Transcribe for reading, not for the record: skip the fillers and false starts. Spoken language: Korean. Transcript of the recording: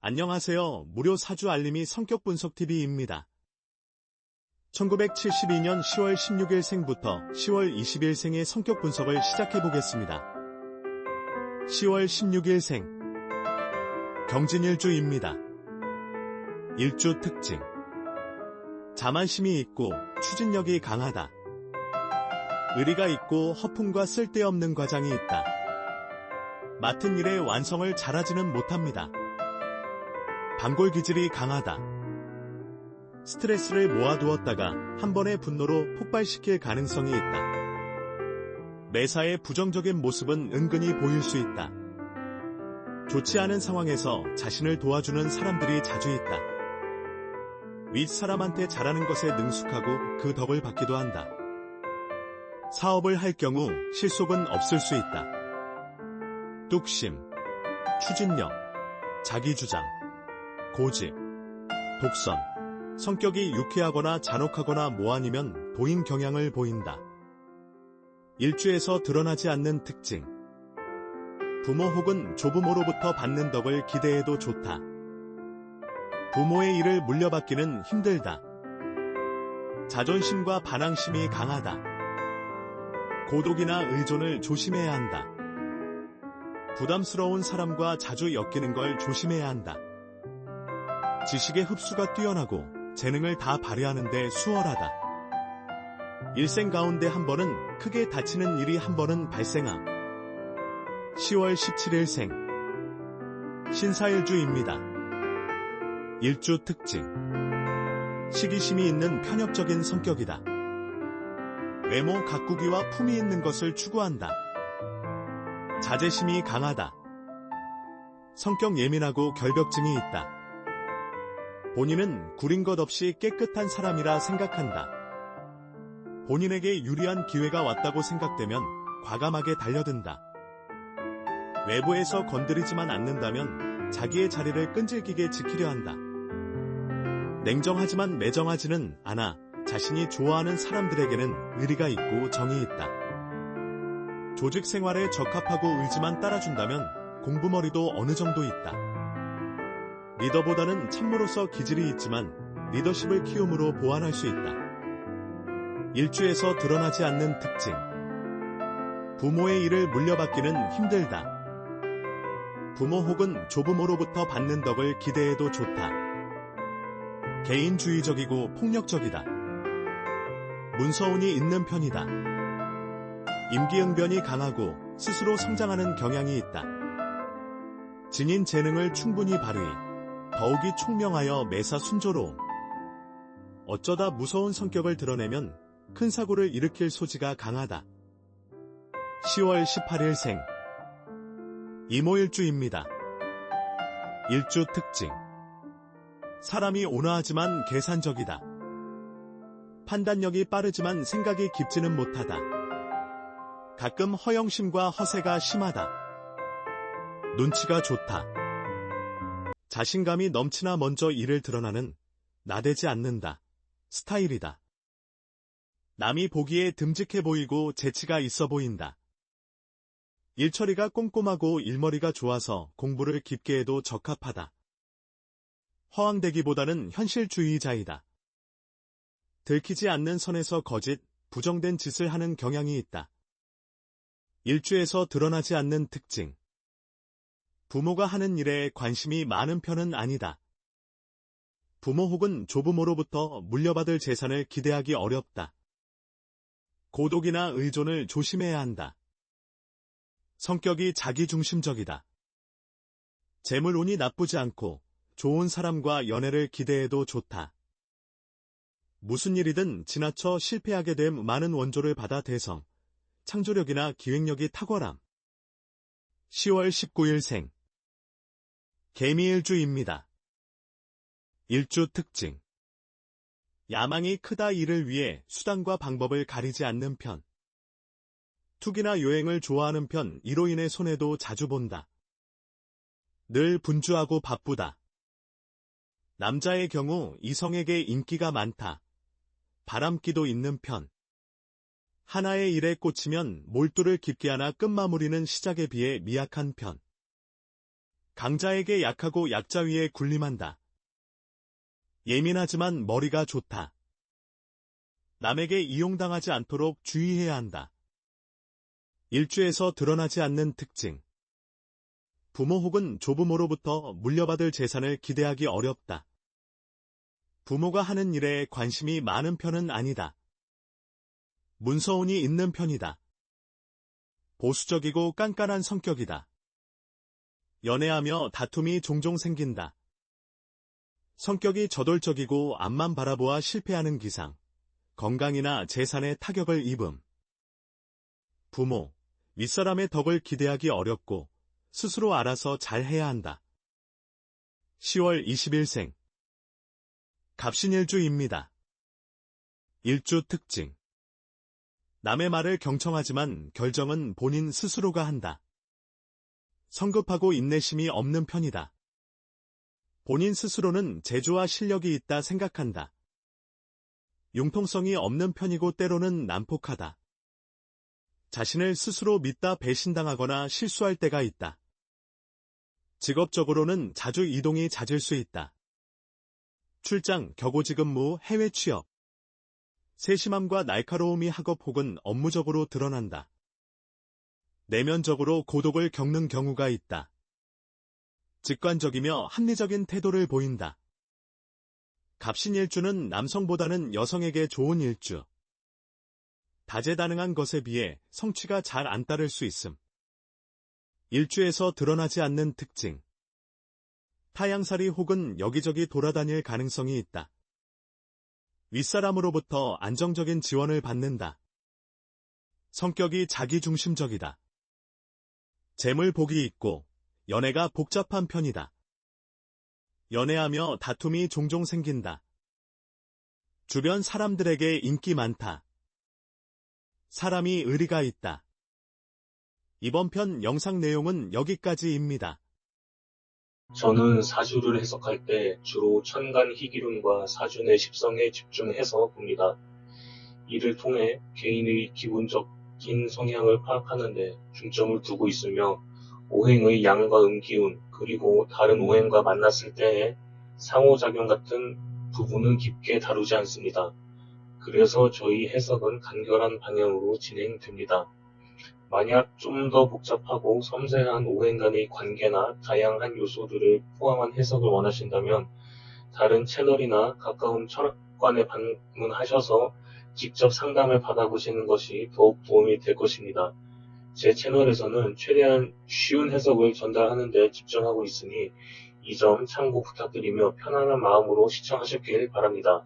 안녕하세요. 무료 사주 알림이 성격분석TV입니다. 1972년 10월 16일 생부터 10월 20일 생의 성격 분석을 시작해보겠습니다. 10월 16일 생 경진일주입니다. 일주 특징 자만심이 있고 추진력이 강하다. 의리가 있고 허풍과 쓸데없는 과장이 있다. 맡은 일의 완성을 잘하지는 못합니다. 반골 기질이 강하다. 스트레스를 모아두었다가 한 번의 분노로 폭발시킬 가능성이 있다. 매사에 부정적인 모습은 은근히 보일 수 있다. 좋지 않은 상황에서 자신을 도와주는 사람들이 자주 있다. 윗사람한테 잘하는 것에 능숙하고 그 덕을 받기도 한다. 사업을 할 경우 실속은 없을 수 있다. 뚝심, 추진력, 자기주장, 고집, 독선, 성격이 유쾌하거나 잔혹하거나 뭐 아니면 도인 경향을 보인다. 일주에서 드러나지 않는 특징 부모 혹은 조부모로부터 받는 덕을 기대해도 좋다. 부모의 일을 물려받기는 힘들다. 자존심과 반항심이 강하다. 고독이나 의존을 조심해야 한다. 부담스러운 사람과 자주 엮이는 걸 조심해야 한다. 지식의 흡수가 뛰어나고 재능을 다 발휘하는 데 수월하다. 일생 가운데 한 번은 크게 다치는 일이 한 번은 발생함. 10월 17일 생 신사일주입니다. 일주 특징 시기심이 있는 편협적인 성격이다. 외모 가꾸기와 품위 있는 것을 추구한다. 자제심이 강하다. 성격 예민하고 결벽증이 있다. 본인은 구린 것 없이 깨끗한 사람이라 생각한다. 본인에게 유리한 기회가 왔다고 생각되면 과감하게 달려든다. 외부에서 건드리지만 않는다면 자기의 자리를 끈질기게 지키려 한다. 냉정하지만 매정하지는 않아 자신이 좋아하는 사람들에게는 의리가 있고 정이 있다. 조직 생활에 적합하고 의지만 따라준다면 공부머리도 어느 정도 있다. 리더보다는 참모로서 기질이 있지만 리더십을 키움으로 보완할 수 있다. 일주에서 드러나지 않는 특징 부모의 일을 물려받기는 힘들다. 부모 혹은 조부모로부터 받는 덕을 기대해도 좋다. 개인주의적이고 폭력적이다. 문서운이 있는 편이다. 임기응변이 강하고 스스로 성장하는 경향이 있다. 지닌 재능을 충분히 발휘 더욱이 총명하여 매사 순조로움. 어쩌다 무서운 성격을 드러내면 큰 사고를 일으킬 소지가 강하다. 10월 18일 생 이모일주입니다. 일주 특징 사람이 온화하지만 계산적이다. 판단력이 빠르지만 생각이 깊지는 못하다. 가끔 허영심과 허세가 심하다. 눈치가 좋다. 자신감이 넘치나 먼저 일을 드러나는 나대지 않는다. 스타일이다. 남이 보기에 듬직해 보이고 재치가 있어 보인다. 일처리가 꼼꼼하고 일머리가 좋아서 공부를 깊게 해도 적합하다. 허황되기보다는 현실주의자이다. 들키지 않는 선에서 거짓, 부정된 짓을 하는 경향이 있다. 일주에서 드러나지 않는 특징 부모가 하는 일에 관심이 많은 편은 아니다. 부모 혹은 조부모로부터 물려받을 재산을 기대하기 어렵다. 고독이나 의존을 조심해야 한다. 성격이 자기중심적이다. 재물운이 나쁘지 않고 좋은 사람과 연애를 기대해도 좋다. 무슨 일이든 지나쳐 실패하게 됨 많은 원조를 받아 대성, 창조력이나 기획력이 탁월함. 10월 19일 생 개미일주입니다. 일주 특징 야망이 크다. 일을 위해 수단과 방법을 가리지 않는 편. 투기나 요행을 좋아하는 편. 이로 인해 손해도 자주 본다. 늘 분주하고 바쁘다. 남자의 경우 이성에게 인기가 많다. 바람기도 있는 편. 하나의 일에 꽂히면 몰두를 깊게 하나 끝마무리는 시작에 비해 미약한 편. 강자에게 약하고 약자 위에 군림한다. 예민하지만 머리가 좋다. 남에게 이용당하지 않도록 주의해야 한다. 일주에서 드러나지 않는 특징. 부모 혹은 조부모로부터 물려받을 재산을 기대하기 어렵다. 부모가 하는 일에 관심이 많은 편은 아니다. 문서운이 있는 편이다. 보수적이고 깐깐한 성격이다. 연애하며 다툼이 종종 생긴다. 성격이 저돌적이고 앞만 바라보아 실패하는 기상. 건강이나 재산에 타격을 입음. 부모, 윗사람의 덕을 기대하기 어렵고 스스로 알아서 잘해야 한다. 10월 20일생. 갑신일주입니다. 일주 특징. 남의 말을 경청하지만 결정은 본인 스스로가 한다. 성급하고 인내심이 없는 편이다. 본인 스스로는 재주와 실력이 있다 생각한다. 융통성이 없는 편이고 때로는 난폭하다. 자신을 스스로 믿다 배신당하거나 실수할 때가 있다. 직업적으로는 자주 이동이 잦을 수 있다. 출장, 격오지근무, 해외 취업. 세심함과 날카로움이 학업 혹은 업무적으로 드러난다. 내면적으로 고독을 겪는 경우가 있다. 직관적이며 합리적인 태도를 보인다. 갑신일주는 남성보다는 여성에게 좋은 일주. 다재다능한 것에 비해 성취가 잘 안 따를 수 있음. 일주에서 드러나지 않는 특징. 타향살이 혹은 여기저기 돌아다닐 가능성이 있다. 윗사람으로부터 안정적인 지원을 받는다. 성격이 자기중심적이다. 재물 복이 있고 연애가 복잡한 편이다. 연애하며 다툼이 종종 생긴다. 주변 사람들에게 인기 많다. 사람이 의리가 있다. 이번 편 영상 내용은 여기까지입니다. 저는 사주를 해석할 때 주로 천간 희기운과 사주의 십성에 집중해서 봅니다. 이를 통해 개인의 기본적인 성향을 파악하는 데 중점을 두고 있으며 오행의 양과 음기운 그리고 다른 오행과 만났을 때의 상호작용 같은 부분은 깊게 다루지 않습니다. 그래서 저희 해석은 간결한 방향으로 진행됩니다. 만약 좀 더 복잡하고 섬세한 오행 간의 관계나 다양한 요소들을 포함한 해석을 원하신다면 다른 채널이나 가까운 철학관에 방문하셔서 직접 상담을 받아보시는 것이 더욱 도움이 될 것입니다. 제 채널에서는 최대한 쉬운 해석을 전달하는 데 집중하고 있으니 이 점 참고 부탁드리며 편안한 마음으로 시청하시길 바랍니다.